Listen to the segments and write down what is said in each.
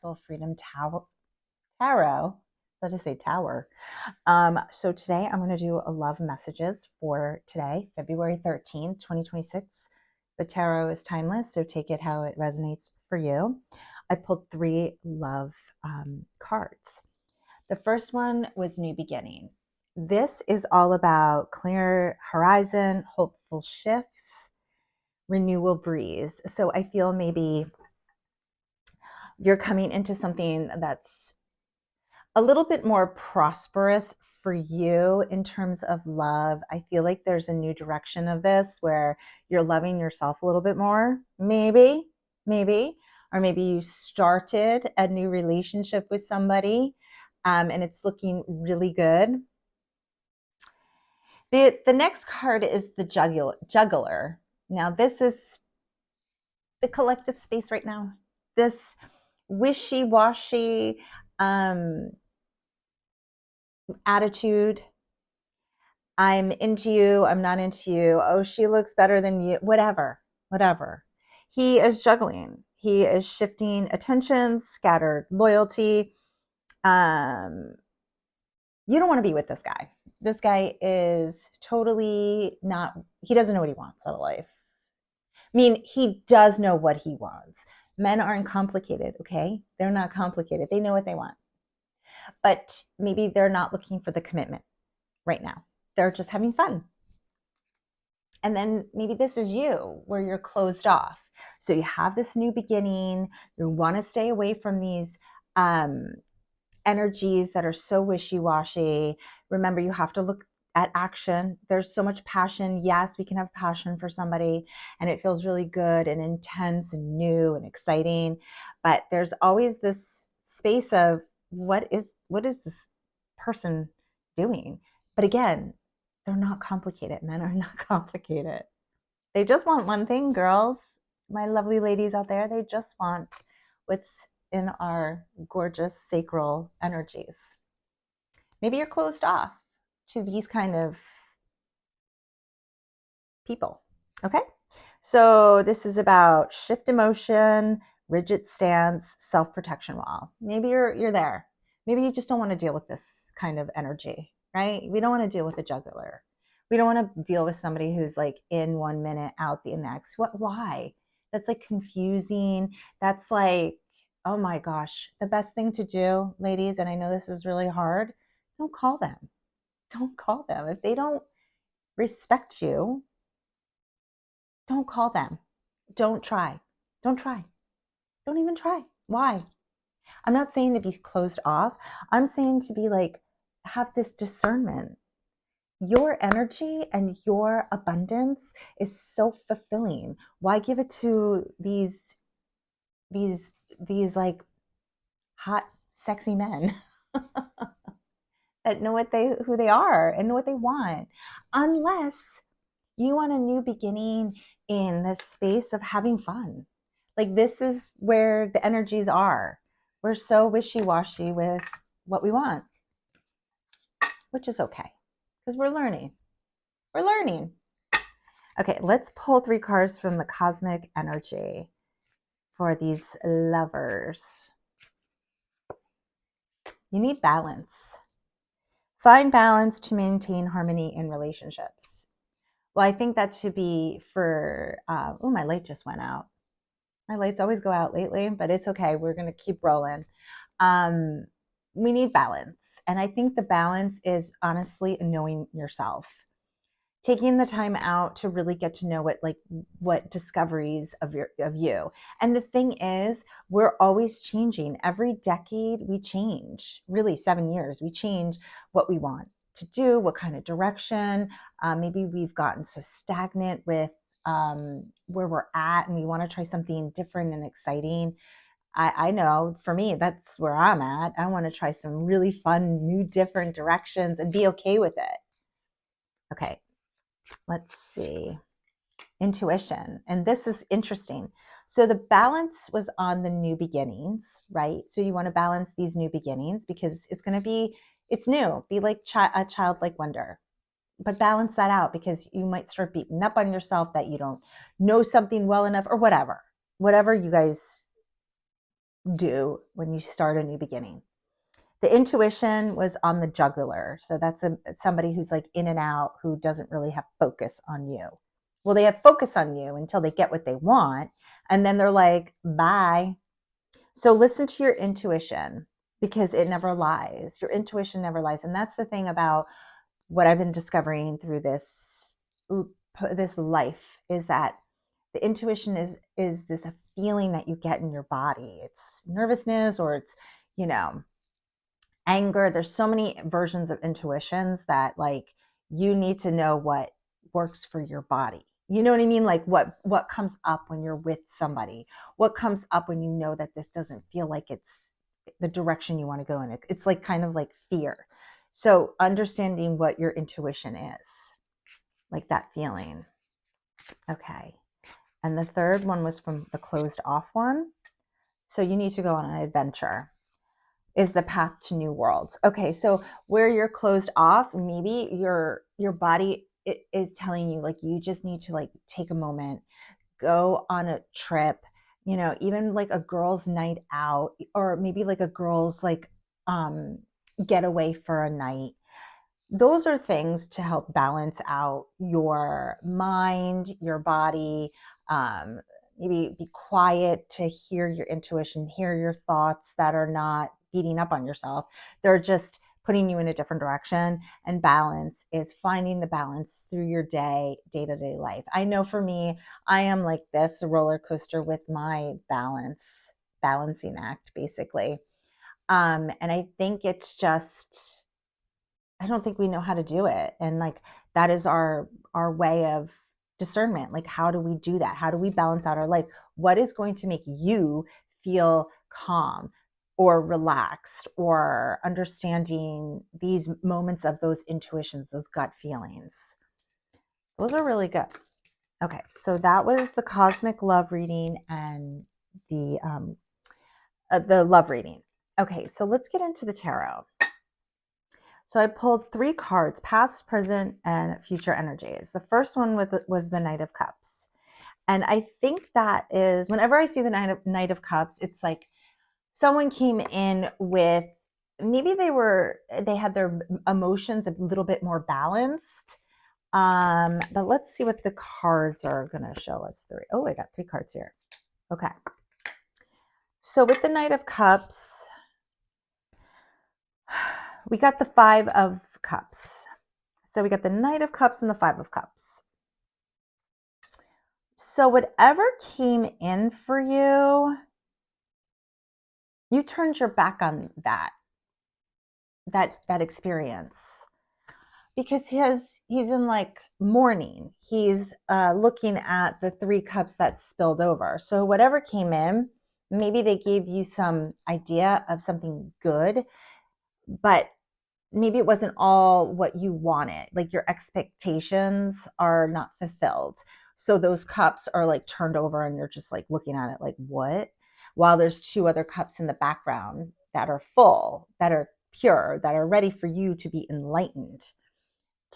Universal Freedom Tarot. Let us say tower. So today I'm going to do a love messages for today, February 13th, 2026. The tarot is timeless, so take it how it resonates for you. I pulled 3 love cards. The first one was New Beginning. This is all about clear horizon, hopeful shifts, renewal breeze. So I feel maybe you're coming into something that's a little bit more prosperous for you in terms of love. I feel like there's a new direction of this where you're loving yourself a little bit more, maybe, or maybe you started a new relationship with somebody and it's looking really good. The next card is the juggler. Now, this is the collective space right now. This wishy-washy attitude. I'm into you. I'm not into you. Oh, she looks better than you. Whatever. He is juggling. He is shifting attention, scattered loyalty. You don't want to be with this guy. This guy is totally not, he doesn't know what he wants out of life. I mean, he does know what he wants. Men aren't complicated, okay? They're not complicated. They know what they want. But maybe they're not looking for the commitment right now. They're just having fun. And then maybe this is you where you're closed off. So you have this new beginning. You want to stay away from these energies that are so wishy-washy. Remember, you have to look at action. There's so much passion. Yes, we can have passion for somebody and it feels really good and intense and new and exciting. But there's always this space of what is this person doing? But again, they're not complicated. Men are not complicated. They just want one thing, girls. My lovely ladies out there, they just want what's in our gorgeous sacral energies. Maybe you're closed off to these kind of people. Okay? So this is about shift emotion, rigid stance, self-protection wall. Maybe you're there. Maybe you just don't want to deal with this kind of energy, right? We don't want to deal with a juggler. We don't want to deal with somebody who's like in 1 minute, out the next. Why? That's like confusing. That's like, oh my gosh, the best thing to do, ladies, and I know this is really hard, don't call them. Don't call them. If they don't respect you, don't call them. Don't try. Don't even try. Why? I'm not saying to be closed off. I'm saying to be like, have this discernment. Your energy and your abundance is so fulfilling. Why give it to these like hot, sexy men that know who they are and know what they want? Unless you want a new beginning in the space of having fun. Like, this is where the energies are. We're so wishy-washy with what we want, which is okay because we're learning. Okay, let's pull 3 cards from the cosmic energy for these lovers. You need balance. Find balance to maintain harmony in relationships. Well, I think that should be for, oh, my light just went out. My lights always go out lately, but it's okay. We're going to keep rolling. We need balance. And I think the balance is honestly knowing yourself. Taking the time out to really get to know what discoveries of you. And the thing is, we're always changing. Every decade we change. Really, 7 years, we change what we want to do, what kind of direction. Maybe we've gotten so stagnant with where we're at and we want to try something different and exciting. I know for me, that's where I'm at. I want to try some really fun, new, different directions and be okay with it. Okay, let's see. Intuition. And this is interesting. So the balance was on the new beginnings, right? So you want to balance these new beginnings because it's new. Be like a childlike wonder. But balance that out because you might start beating up on yourself that you don't know something well enough or whatever you guys do when you start a new beginning. The intuition was on the jugular. So that's somebody who's like in and out, who doesn't really have focus on you. Well, they have focus on you until they get what they want. And then they're like, bye. So listen to your intuition, because it never lies. Your intuition never lies. And that's the thing about what I've been discovering through this life, is that the intuition is this a feeling that you get in your body. It's nervousness, or it's, anger. There's so many versions of intuitions that, like, you need to know what works for your body. You know what I mean? Like what comes up when you're with somebody, what comes up when you know that this doesn't feel like it's the direction you want to go in. It's like kind of like fear. So understanding what your intuition is, like that feeling. Okay. And the third one was from the closed off one. So you need to go on an adventure, is the path to new worlds. Okay, so where you're closed off, maybe your body is telling you, like, you just need to, like, take a moment, go on a trip, even like a girls' night out, or maybe like a girls' like getaway for a night. Those are things to help balance out your mind, your body. Maybe be quiet to hear your intuition, hear your thoughts that are not beating up on yourself. They're just putting you in a different direction. And balance is finding the balance through your day-to-day life. I know for me, I am like this, a roller coaster with my balancing act, basically. And I think it's just, I don't think we know how to do it. And like, that is our way of discernment. Like, how do we do that? How do we balance out our life? What is going to make you feel calm or relaxed, or understanding these moments of those intuitions, those gut feelings? Those are really good. Okay, so that was the cosmic love reading and the love reading. Okay, so let's get into the tarot. So I pulled 3 cards: past, present, and future energies. The first one was the Knight of Cups. And I think that is, whenever I see the Knight of Cups, it's like someone came in with, maybe they had their emotions a little bit more balanced. But let's see what the cards are going to show us. Oh, I got 3 cards here. Okay. So with the Knight of Cups, we got the 5 of Cups. So we got the Knight of Cups and the 5 of Cups. So whatever came in for you, you turned your back on that experience, because he's in like mourning. He's looking at the 3 cups that spilled over. So whatever came in, maybe they gave you some idea of something good, but maybe it wasn't all what you wanted. Like, your expectations are not fulfilled. So those cups are like turned over, and you're just like looking at it like, what? While there's 2 other cups in the background that are full, that are pure, that are ready for you to be enlightened,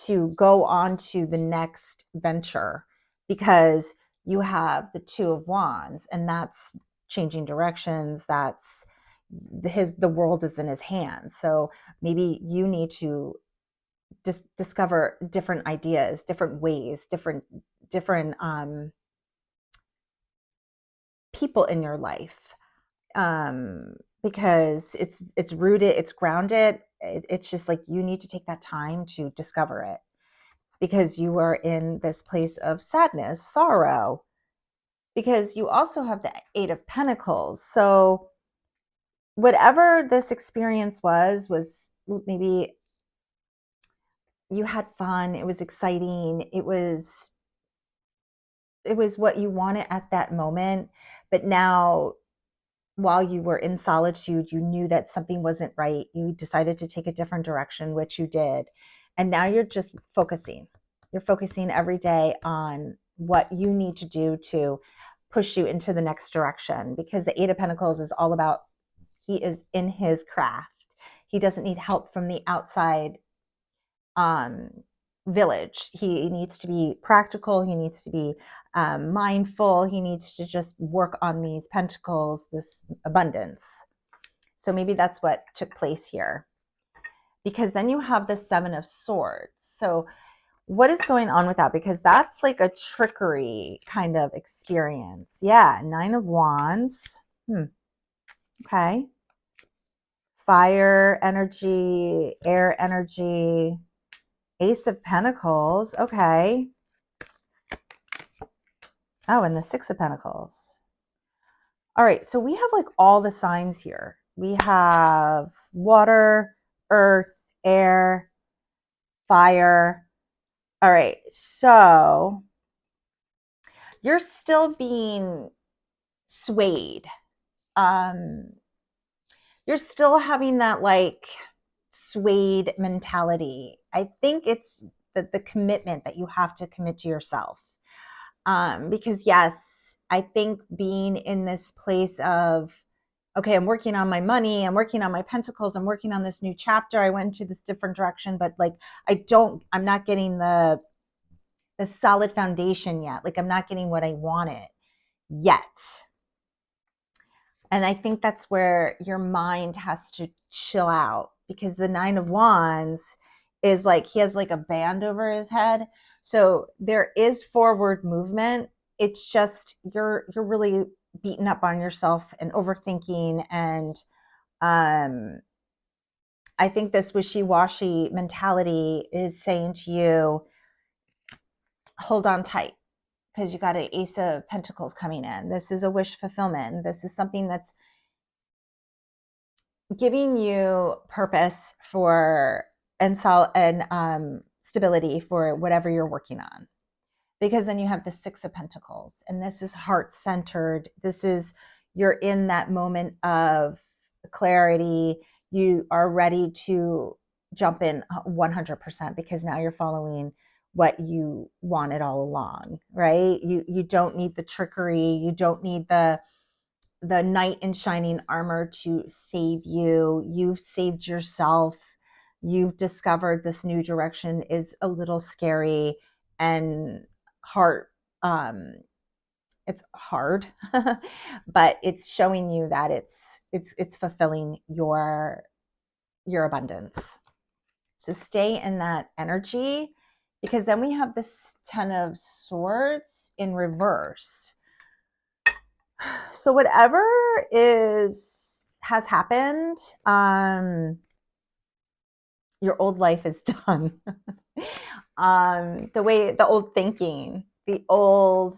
to go on to the next venture, because you have the 2 of Wands, and that's changing directions. That's the world is in his hands. So maybe you need to discover different ideas, different ways, different people in your life, because it's rooted, it's grounded. It's just like, you need to take that time to discover it, because you are in this place of sadness, sorrow, because you also have the 8 of Pentacles. So whatever this experience was maybe you had fun, it was exciting, it was what you wanted at that moment. But now, while you were in solitude, you knew that something wasn't right. You decided to take a different direction, which you did. And now you're just focusing. You're focusing every day on what you need to do to push you into the next direction, because the 8 of Pentacles is all about, he is in his craft. He doesn't need help from the outside village. He needs to be practical. He needs to be mindful. He needs to just work on these pentacles, this abundance. So maybe that's what took place here. Because then you have the Seven of Swords. So what is going on with that? Because that's like a trickery kind of experience. Yeah, Nine of Wands. Okay. Fire energy, air energy, Ace of Pentacles. Okay. Oh, and the Six of Pentacles. All right, so we have like all the signs here. We have water, earth, air, fire. All right, so you're still being swayed. You're still having that like swayed mentality. I think it's the commitment that you have to commit to yourself. Because yes, I think being in this place of, okay, I'm working on my money, I'm working on my pentacles, I'm working on this new chapter, I went into this different direction, but like I'm not getting the solid foundation yet. Like I'm not getting what I wanted yet. And I think that's where your mind has to chill out, because the Nine of Wands is like, he has like a band over his head. So there is forward movement. It's just you're really beaten up on yourself and overthinking. And I think this wishy-washy mentality is saying to you, hold on tight, because you got an Ace of Pentacles coming in. This is a wish fulfillment. This is something that's giving you purpose for and stability for whatever you're working on. Because then you have the Six of Pentacles, and this is heart-centered. This is, you're in that moment of clarity. You are ready to jump in 100%, because now you're following what you wanted all along, right? You don't need the trickery. You don't need the knight in shining armor to save you. You've saved yourself. You've discovered this new direction is a little scary and hard. It's hard, but it's showing you that it's fulfilling your abundance. So stay in that energy, because then we have this Ten of Swords in reverse. So whatever has happened, your old life is done. The old thinking, the old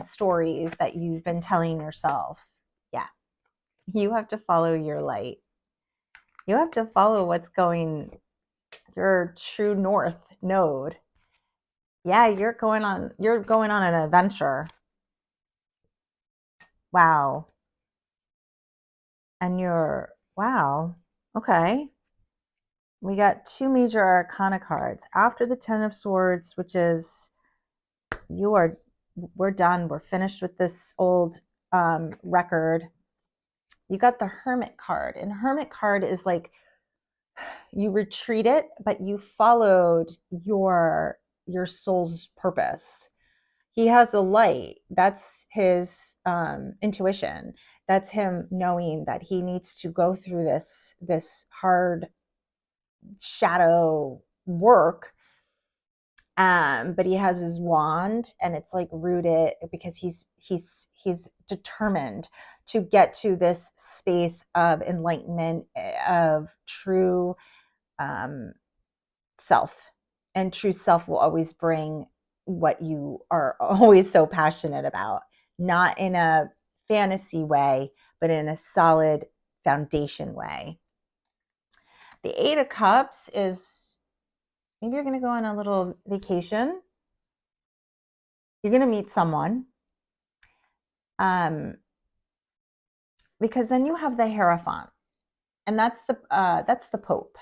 stories that you've been telling yourself. Yeah. You have to follow your light. You have to follow what's going, your true north node. Yeah, you're going on an adventure. Wow. And wow. Okay. We got two major arcana cards. After the Ten of Swords, which is, we're done. We're finished with this old record. You got the Hermit card. And Hermit card is like, you retreated, but you followed your soul's purpose. He has a light. That's his intuition. That's him knowing that he needs to go through this hard shadow work, but he has his wand, and it's like rooted, because he's determined to get to this space of enlightenment, of true self. And true self will always bring what you are always so passionate about, not in a fantasy way, but in a solid foundation way. The Eight of Cups is, maybe you're going to go on a little vacation. You're going to meet someone. Because then you have the Hierophant, and that's the Pope.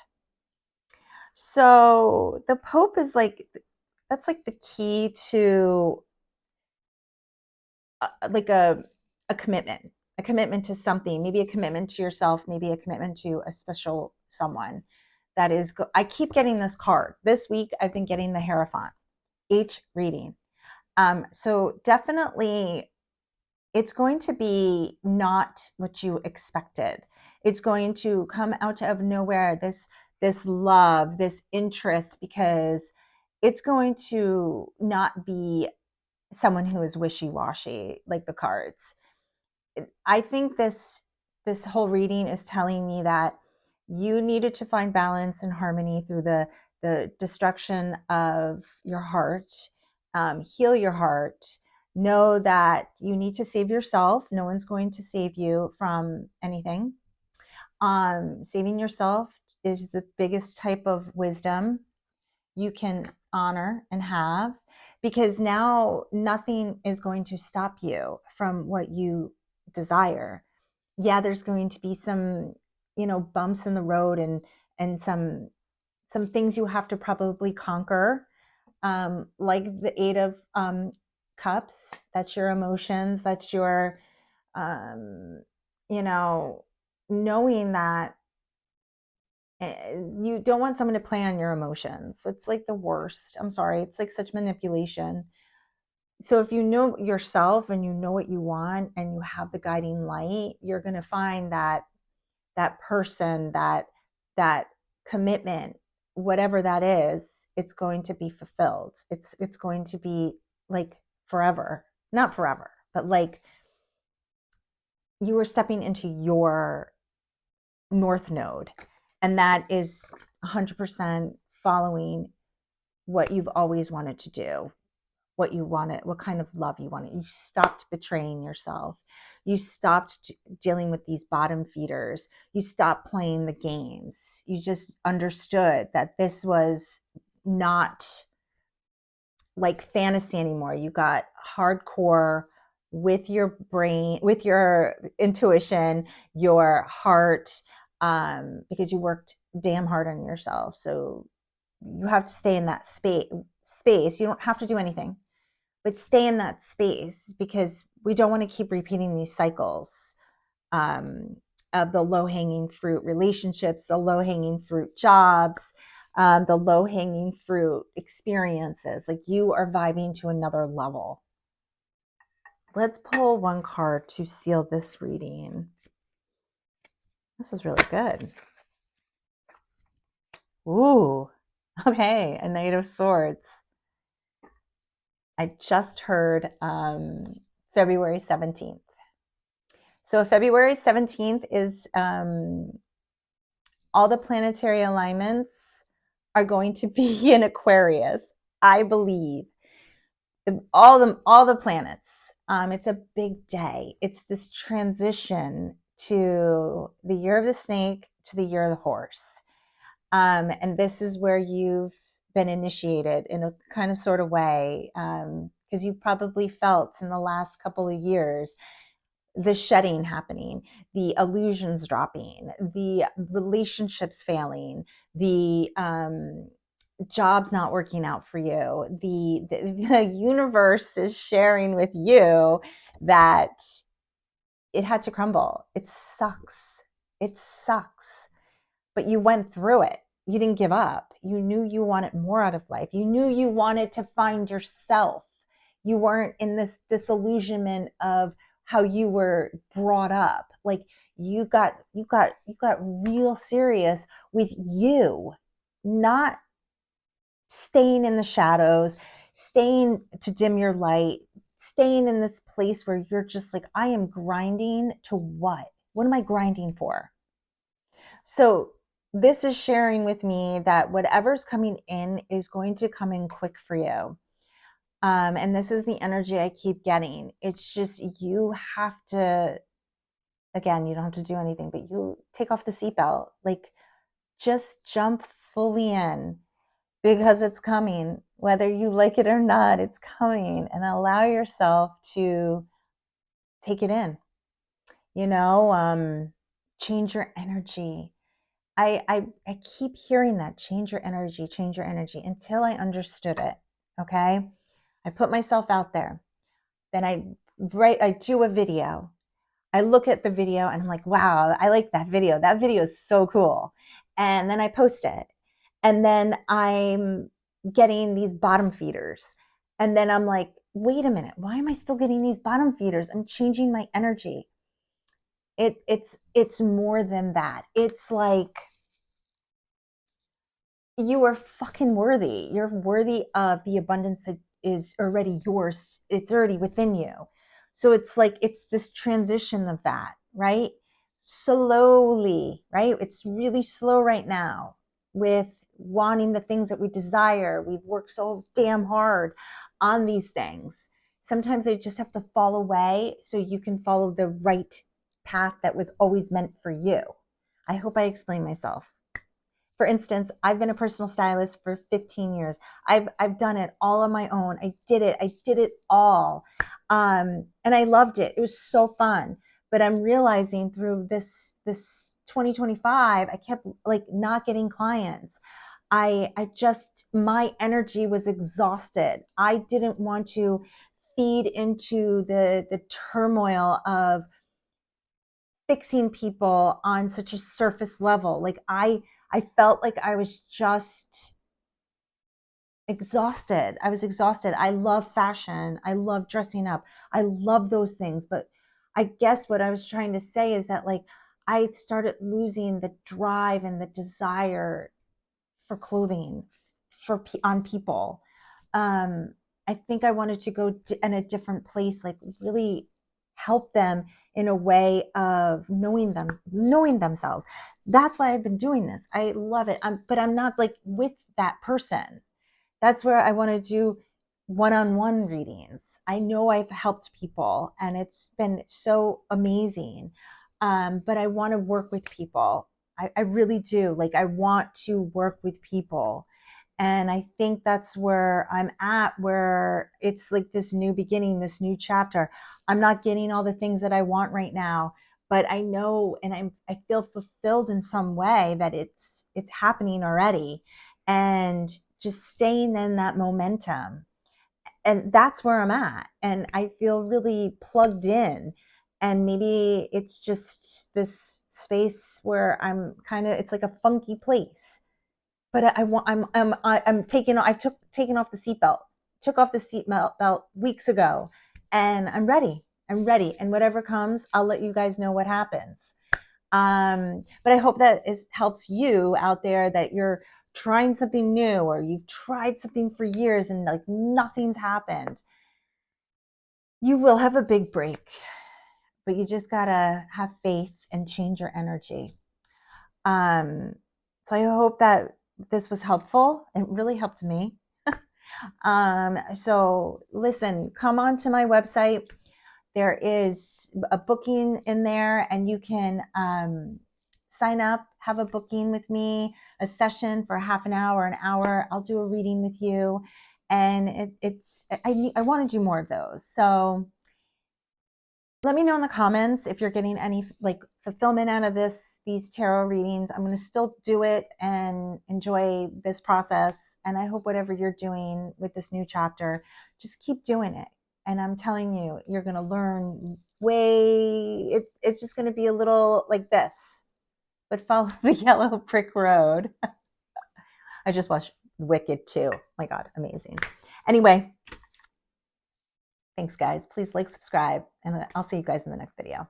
So the Pope is like, that's like the key to like a commitment to something, maybe a commitment to yourself, maybe a commitment to a special someone. that is, I keep getting this card. This week, I've been getting the Hierophant, H reading. So definitely it's going to be not what you expected. It's going to come out of nowhere, this love, this interest, because it's going to not be someone who is wishy-washy like the cards. I think this whole reading is telling me that you needed to find balance and harmony through the destruction of your heart, heal your heart. Know that you need to save yourself. No one's going to save you from anything. Saving yourself is the biggest type of wisdom you can honor and have, because now nothing is going to stop you from what you desire. Yeah, there's going to be some, bumps in the road, and some things you have to probably conquer, like the Eight of Cups. That's your emotions. That's your, you know, knowing that you don't want someone to play on your emotions. It's like the worst. I'm sorry. It's like such manipulation. So if you know yourself and you know what you want and you have the guiding light, you're going to find that person, that commitment, whatever that is, it's going to be fulfilled. It's going to be like forever. Not forever, but like you are stepping into your north node, and that is 100% following what you've always wanted to do, what you wanted, what kind of love you wanted. You stopped betraying yourself. You stopped dealing with these bottom feeders. You stopped playing the games. You just understood that this was not like fantasy anymore. You got hardcore with your brain, with your intuition, your heart, because you worked damn hard on yourself. So you have to stay in that space. You don't have to do anything, but stay in that space, because we don't want to keep repeating these cycles, of the low-hanging fruit relationships, the low-hanging fruit jobs, the low-hanging fruit experiences. Like, you are vibing to another level. Let's pull one card to seal this reading. This was really good. Ooh, okay, a Knight of Swords. I just heard February 17th. So February 17th is all the planetary alignments are going to be in Aquarius, I believe. All the planets. It's a big day. It's this transition to the year of the snake to the year of the horse. And this is where you've been initiated in a kind of sort of way, because you probably felt in the last couple of years the shedding happening, the illusions dropping, the relationships failing, the jobs not working out for you. The universe is sharing with you that it had to crumble. It sucks. It sucks. But you went through it. You didn't give up. You knew you wanted more out of life. You knew you wanted to find yourself. You weren't in this disillusionment of how you were brought up. Like, you got real serious with you, not staying in the shadows, staying to dim your light, staying in this place where you're just like, I am grinding to what? What am I grinding for? So this is sharing with me that whatever's coming in is going to come in quick for you. And this is the energy I keep getting. It's just, you have to, again, you don't have to do anything, but you take off the seatbelt. Like, just jump fully in, because it's coming. Whether you like it or not, it's coming. And allow yourself to take it in. Change your energy. I keep hearing that, change your energy, until I understood it. Okay. I put myself out there. Then I do a video. I look at the video and I'm like, wow, I like that video. That video is so cool. and then I post it. And then I'm getting these bottom feeders. And then I'm like, wait a minute, why am I still getting these bottom feeders? I'm changing my energy. It's more than that. It's like, you are fucking worthy. You're worthy of the abundance that is already yours. It's already within you. So it's like, it's this transition of that, right? Slowly, right? It's really slow right now with wanting the things that we desire. We've worked so damn hard on these things. Sometimes they just have to fall away so you can follow the right path that was always meant for you. I hope I explained myself. For instance, I've been a personal stylist for 15 years. I've done it all on my own. I did it all. And I loved it. It was so fun. But I'm realizing through this 2025, I kept like not getting clients. I just, my energy was exhausted. I didn't want to feed into the turmoil of fixing people on such a surface level. Like I felt like I was just exhausted. I was exhausted. I love fashion. I love dressing up. I love those things. But I guess what I was trying to say is that like I started losing the drive and the desire for clothing for on people. I think I wanted to go in a different place, like really help them in a way of knowing themselves. That's why I've been doing this. I love it. But I'm not like with that person. That's where I want to do one-on-one readings. I know I've helped people and it's been so amazing. But I want to work with people. I really do. Like, I want to work with people. And I think that's where I'm at, where it's like this new beginning, this new chapter. I'm not getting all the things that I want right now, but I know, and I feel fulfilled in some way that it's happening already. And just staying in that momentum. And that's where I'm at. And I feel really plugged in. And maybe it's just this space where I'm kind of, it's like a funky place. But I'm taking, taken off the seatbelt, took off the seatbelt weeks ago, and I'm ready. I'm ready. And whatever comes, I'll let you guys know what happens. But I hope that helps you out there, that you're trying something new, or you've tried something for years and like nothing's happened. You will have a big break, but you just gotta have faith and change your energy. So I hope that this was helpful. It really helped me. So listen, come on to my website. There is a booking in there, and you can sign up, have a booking with me, a session for half an hour, an hour. I'll do a reading with you. And I want to do more of those. So let me know in the comments if you're getting any like fulfillment out of these tarot readings. I'm going to still do it and enjoy this process. And I hope whatever you're doing with this new chapter, just keep doing it. And I'm telling you, you're going to learn it's just going to be a little like this, but follow the yellow brick road. I just watched Wicked too. My God, amazing. Anyway, thanks guys. Please like, subscribe, and I'll see you guys in the next video.